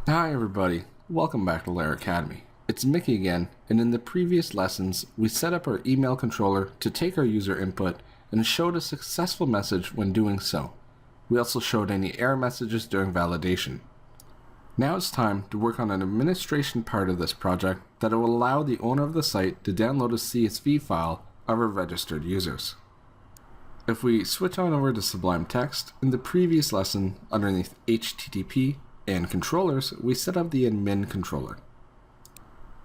Hi everybody, welcome back to Lair Academy. It's Mickey again, and in the previous lessons, we set up our email controller to take our user input and showed a successful message when doing so. We also showed any error messages during validation. Now it's time to work on an administration part of this project that will allow the owner of the site to download a CSV file of our registered users. If we switch on over to Sublime Text, in the previous lesson underneath HTTP and controllers, we set up the admin controller.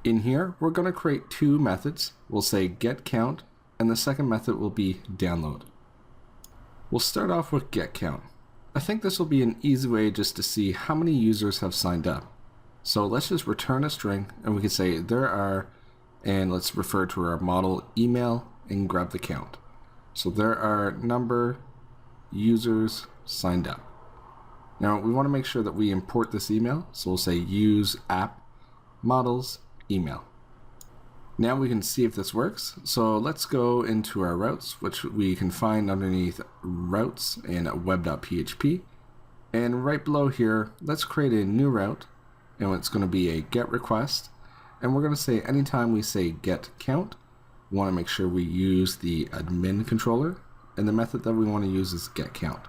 In here, we're going to create two methods. We'll say getCount, and the second method will be download. We'll start off with getCount. I think this will be an easy way just to see how many users have signed up. So let's just return a string, and we can say there are, and let's refer to our model email and grab the count. So there are number users signed up. Now we want to make sure that we import this email, so we'll say use app models email. Now we can see if this works. So let's go into our routes, which we can find underneath routes in web.php. And right below here, let's create a new route, and it's going to be a get request. And we're going to say anytime we say get count, we want to make sure we use the admin controller, and the method that we want to use is get count.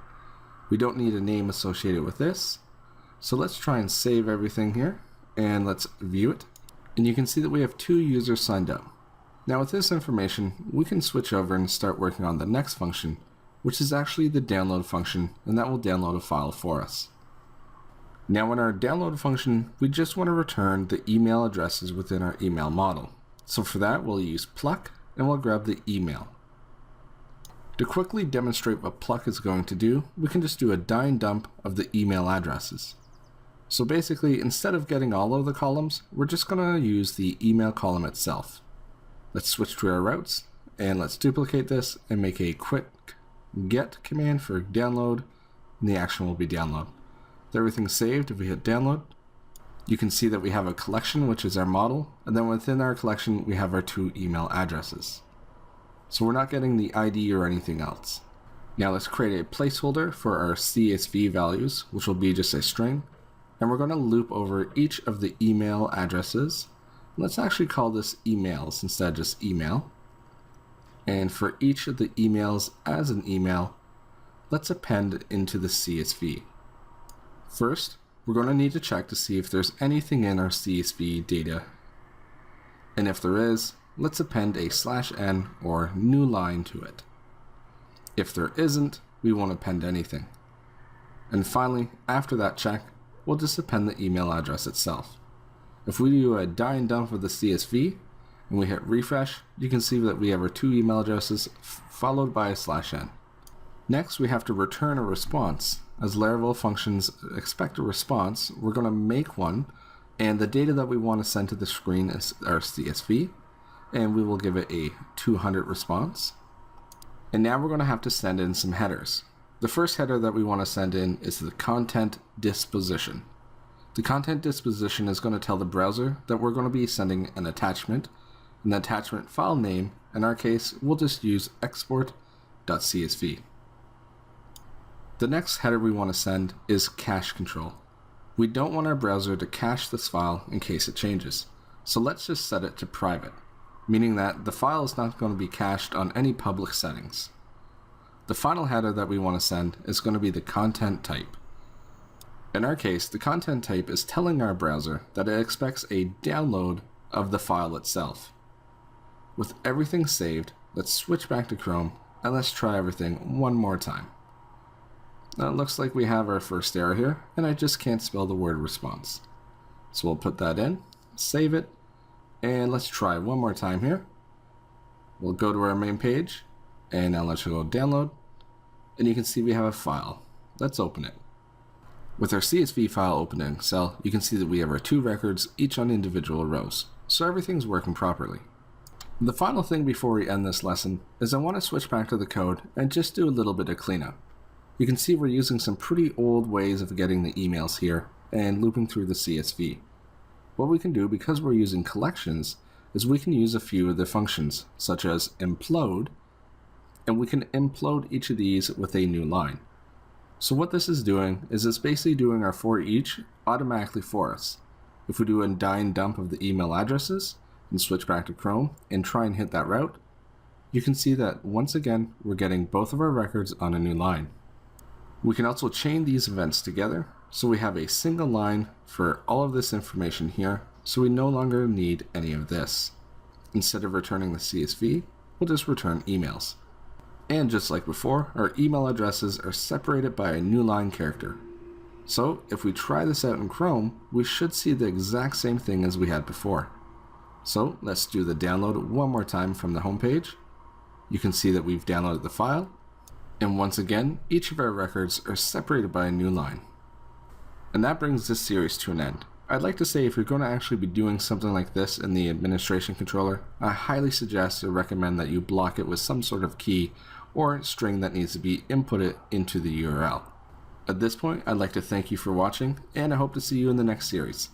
We don't need a name associated with this. So let's try and save everything here, and let's view it. And you can see that we have 2 users signed up. Now with this information, we can switch over and start working on the next function, which is actually the download function, and that will download a file for us. Now in our download function, we just want to return the email addresses within our email model. So for that, we'll use pluck, and we'll grab the email. To quickly demonstrate what pluck is going to do, we can just do a die and dump of the email addresses. So basically, instead of getting all of the columns, we're just going to use the email column itself. Let's switch to our routes, and let's duplicate this and make a quick get command for download, and the action will be download. With everything saved, if we hit download, you can see that we have a collection, which is our model, and then within our collection, we have our 2 email addresses. So we're not getting the ID or anything else. Now let's create a placeholder for our CSV values, which will be just a string. And we're going to loop over each of the email addresses. Let's actually call this emails instead of just email. And for each of the emails as an email, let's append into the CSV. First, we're going to need to check to see if there's anything in our CSV data. And if there is, let's append a /n or new line to it. If there isn't, we won't append anything. And finally, after that check, we'll just append the email address itself. If we do a die and dump of the CSV, and we hit refresh, you can see that we have our 2 email addresses followed by a /n. Next, we have to return a response. As Laravel functions expect a response, we're going to make one, and the data that we want to send to the screen is our CSV, and we will give it a 200 response. And now we're going to have to send in some headers. The first header that we want to send in is the content disposition. The content disposition is going to tell the browser that we're going to be sending an attachment, and the attachment file name, in our case, we'll just use export.csv. The next header we want to send is cache control. We don't want our browser to cache this file in case it changes, so let's just set it to private, meaning that the file is not going to be cached on any public settings. The final header that we want to send is going to be the content type. In our case, the content type is telling our browser that it expects a download of the file itself. With everything saved, let's switch back to Chrome and let's try everything one more time. Now it looks like we have our first error here, and I just can't spell the word response. So we'll put that in, save it, and let's try one more time here. We'll go to our main page, and now let's go download, and you can see we have a file. Let's open it. With our CSV file open in Excel, you can see that we have our 2 records, each on individual rows, so everything's working properly. The final thing before we end this lesson is I want to switch back to the code and just do a little bit of cleanup. You can see we're using some pretty old ways of getting the emails here and looping through the CSV. What we can do, because we're using collections, is we can use a few of the functions, such as implode, and we can implode each of these with a new line. So what this is doing is it's basically doing our for each automatically for us. If we do a dying dump of the email addresses and switch back to Chrome and try and hit that route, you can see that once again we're getting both of our records on a new line. We can also chain these events together so we have a single line for all of this information here, so we no longer need any of this. Instead of returning the CSV, we'll just return emails. And just like before, our email addresses are separated by a new line character. So if we try this out in Chrome, we should see the exact same thing as we had before. So let's do the download one more time from the home page. You can see that we've downloaded the file. And once again, each of our records are separated by a new line. And that brings this series to an end. I'd like to say if you're going to actually be doing something like this in the administration controller, I highly suggest or recommend that you block it with some sort of key or string that needs to be inputted into the URL. At this point, I'd like to thank you for watching, and I hope to see you in the next series.